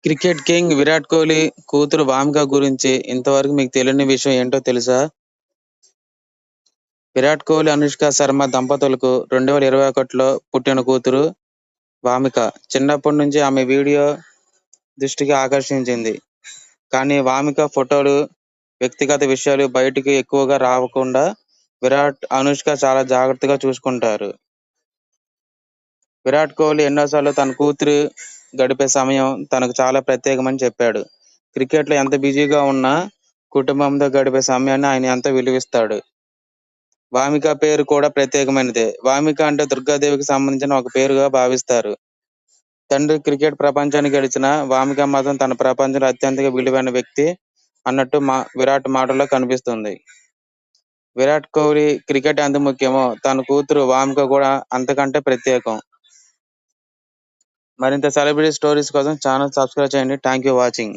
Cricket king Virat Kohli కూతురు వామిక గురించి ఇంతవరకు మీకు తెలియని విషయం ఏంటో తెలుసా? విరాట్ కోహ్లీ, అనుష్క శర్మ దంపతులకు 2021లో పుట్టిన కూతురు వామిక. చిన్నప్పటి నుంచి ఆమె వీడియో దృష్టికి ఆకర్షించింది. కానీ వామిక ఫోటోలు, వ్యక్తిగత విషయాలు బయటికి ఎక్కువగా రాకుండా విరాట్, అనుష్క చాలా జాగ్రత్తగా చూసుకుంటారు. విరాట్ కోహ్లీ ఎన్నోసార్లు తన కూతురు గడిపే సమయం తనకు చాలా ప్రత్యేకమని చెప్పాడు. క్రికెట్లో ఎంత బిజీగా ఉన్నా కుటుంబంతో గడిపే సమయాన్ని ఆయన ఎంతో విలువిస్తాడు. వామిక పేరు కూడా ప్రత్యేకమైనదే. వామిక అంటే దుర్గాదేవికి సంబంధించిన ఒక పేరుగా భావిస్తారు. తండ్రి క్రికెట్ ప్రపంచాన్ని గెలిచిన వామిక మాత్రం తన ప్రపంచంలో అత్యంత విలువైన వ్యక్తి అన్నట్టు విరాట్ మాటల్లో కనిపిస్తుంది. విరాట్ కోహ్లీ క్రికెట్ ఎంత ముఖ్యమో తన కూతురు వామిక కూడా అంతకంటే ప్రత్యేకం. మరింత సెలబ్రిటీ స్టోరీస్ కోసం ఛానల్ సబ్స్క్రైబ్ చేయండి. Thank you watching.